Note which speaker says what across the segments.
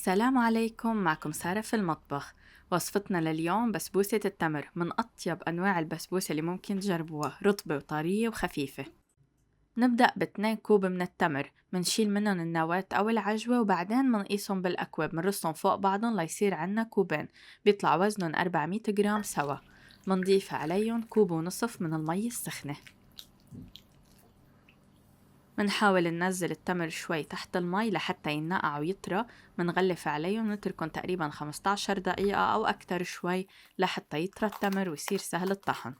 Speaker 1: السلام عليكم، معكم سارة في المطبخ. وصفتنا لليوم بسبوسة التمر، من أطيب أنواع البسبوسة اللي ممكن تجربوها، رطبة وطرية وخفيفة. نبدأ ب2 كوب من التمر، منشيل منهم النواة أو العجوة وبعدين منقيسهم بالأكواب، منرصهم فوق بعضهم ليصير عنا كوبين، بيطلع وزنهم 400 جرام سوا. منضيف عليهم 1.5 كوب من المي السخنة. منحاول ننزل التمر شوي تحت المي لحتى ينقع ويطرى. منغلف عليهم ونتركهم تقريبا 15 دقيقة أو أكتر شوي لحتى يطرى التمر ويصير سهل الطحن.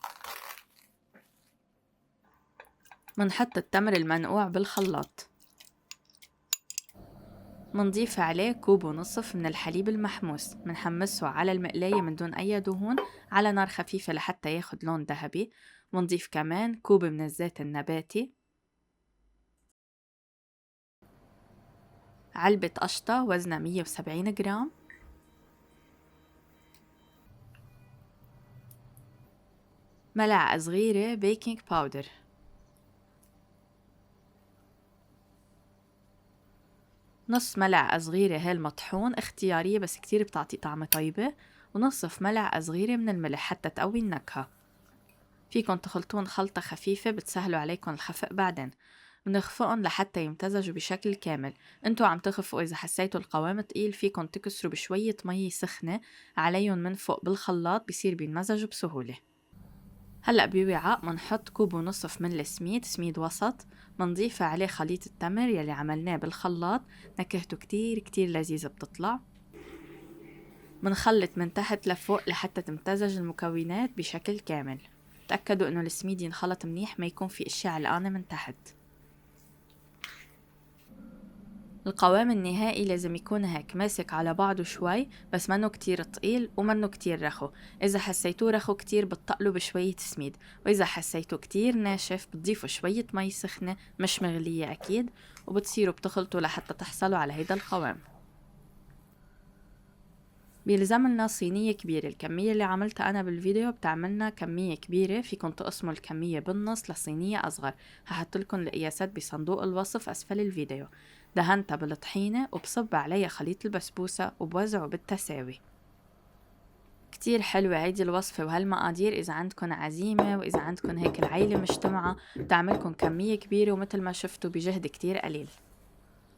Speaker 1: منحط التمر المنقوع بالخلاط. منضيف عليه 1.5 كوب من الحليب المحموس. منحمسه على المقلاية من دون أي دهون على نار خفيفة لحتى ياخد لون ذهبي. منضيف كمان 1 كوب من الزيت النباتي. علبة قشطة وزنها 170 جرام. ملعقة صغيرة بيكنج باودر. نص ملعقة صغيرة هيل مطحون، اختيارية بس كتير بتعطي طعمة طيبة. ونصف ملعقة صغيرة من الملح حتى تقوي النكهة. فيكن تخلطون خلطة خفيفة بتسهلوا عليكم الخفق بعدين. بنخفقن لحتى يمتزجوا بشكل كامل. انتوا عم تخفقوا إذا حسيتوا القوام تقيل فيكن تكسروا بشوية مي سخنة عليهم من فوق بالخلاط، بيصير بينمزجوا بسهولة. هلأ بوعاء منحط 1.5 كوب من السميد، سميد وسط. منضيف عليه خليط التمر يلي عملناه بالخلاط، نكهته كتير كتير لذيذة بتطلع. منخلط من تحت لفوق لحتى تمتزج المكونات بشكل كامل. تأكدوا انه السميد ينخلط منيح، ما يكون في اشياء علقانة من تحت. القوام النهائي لازم يكون هيك ماسك على بعضه شوي، بس منه كتير تقيل ومنه كتير رخو. إذا حسيتوه رخو كتير بتقلوا بشوية سميد، وإذا حسيتوه كتير ناشف بتضيفوا شوية مي سخنة مش مغلية أكيد، وبتصيروا بتخلطوا لحتى تحصلوا على هيدا القوام. بيلزملنا صينية كبيرة. الكمية اللي عملتها أنا بالفيديو بتعملنا كمية كبيرة، فيكن تقسموا الكمية بالنص لصينية أصغر. هحطلكن القياسات بصندوق الوصف أسفل الفيديو. دهنتها بالطحينة وبصب عليها خليط البسبوسة وبوزعه بالتساوي. كتير حلوة هيدي الوصفة وهالمقادير إذا عندكن عزيمة، وإذا عندكن هيك العيلة مجتمعة بتعملكن كمية كبيرة ومثل ما شفتوا بجهد كتير قليل.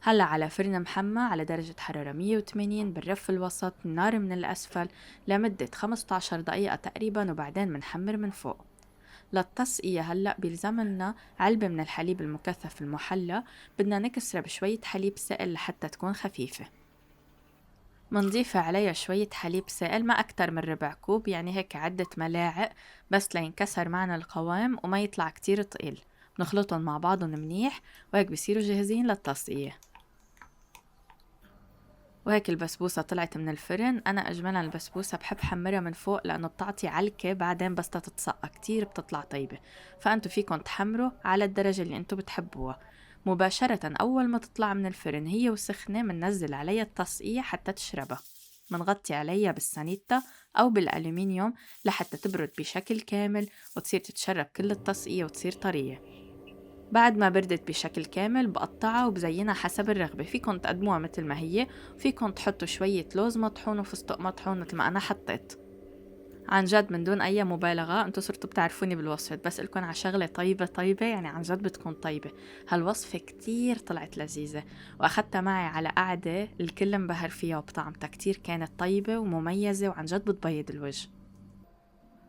Speaker 1: هلا على فرن محمى على درجة حرارة 180 بالرف الوسط، النار من الأسفل لمدة 15 دقيقة تقريبا، وبعدين منحمر من فوق. للتسقية هلأ بيلزملنا علبة من الحليب المكثف المحلى. بدنا نكسرها بشوية حليب سائل لحتى تكون خفيفة. منضيف عليها شوية حليب سائل، ما أكتر من 1/4 كوب، يعني هيك عدة ملاعق بس لينكسر معنا القوام وما يطلع كتير تقيل. نخلطهم مع بعضهم منيح وهيك بيصيروا جاهزين للتسقية. وهيك البسبوسة طلعت من الفرن. أنا أجملا البسبوسة بحب حمرها من فوق لأنه بتعطي علكة بعدين بس تتسقى كتير بتطلع طيبة. فأنتوا فيكن تحمروا على الدرجة اللي أنتوا بتحبوها. مباشرة أول ما تطلع من الفرن هي وسخنة مننزل عليها التسقية حتى تشربها. منغطي عليها بالسانيتا أو بالألومنيوم لحتى تبرد بشكل كامل وتصير تتشرب كل التسقية وتصير طرية. بعد ما بردت بشكل كامل بقطعها وبزينها حسب الرغبة. فيكن تقدموها مثل ما هي، وفيكن تحطوا شوية لوز مطحون وفستق مطحون مثل ما أنا حطيت. عن جد من دون أي مبالغة، انتو صرتوا بتعرفوني بالوصفات، بس لكم على شغلة طيبة طيبة، يعني عن جد بتكون طيبة. هالوصفة كتير طلعت لذيذة، وأخدتها معي على قعدة الكل انبهر فيها، وبطعمتها كتير كانت طيبة ومميزة وعن جد بتبيض الوجه.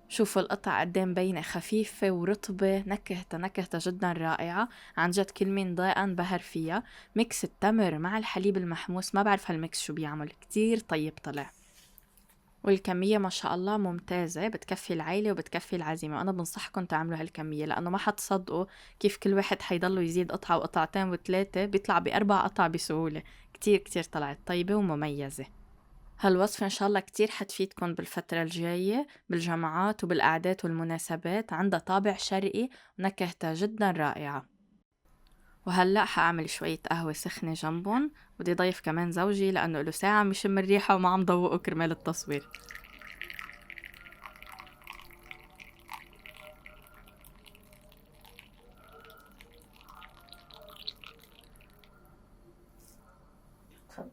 Speaker 1: شوفوا القطع قد ايه مبينة، خفيفة ورطبة، نكهتها جدا رائعة. عن جد كل مين ضايقة انبهر فيها. ميكس التمر مع الحليب المحموس، ما بعرف هالميكس شو بيعمل، كتير طيب طلع. والكمية ما شاء الله ممتازة، بتكفي العيلة وبتكفي العزيمة. أنا بنصحكم تعملوا هالكمية لأنه ما حتصدقوا كيف كل واحد حيضلوا يزيد قطعة وقطعتين وثلاثة، بيطلع ب4 قطع بسهولة. كتير كتير طلعت طيبة ومميزة. هالوصفة إن شاء الله كتير حتفيدكن بالفترة الجاية بالجمعات وبالأعداد والمناسبات. عندها طابع شرقي ونكهتها جدا رائعة. وهلأ حأعمل شوية قهوة سخنة جنبن. بدي ضيف كمان زوجي لأنه له ساعة عم يشم الريحة وما عم ضوقه كرمال التصوير. تفضل.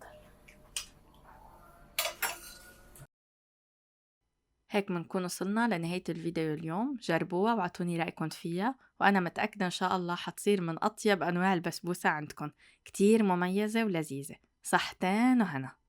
Speaker 1: هيك منكون وصلنا لنهاية الفيديو اليوم. جربوها واعطوني رأيكم فيها، وأنا متأكدة إن شاء الله حتصير من أطيب أنواع البسبوسة عندكم، كتير مميزة ولذيذة. صحتين وهنا.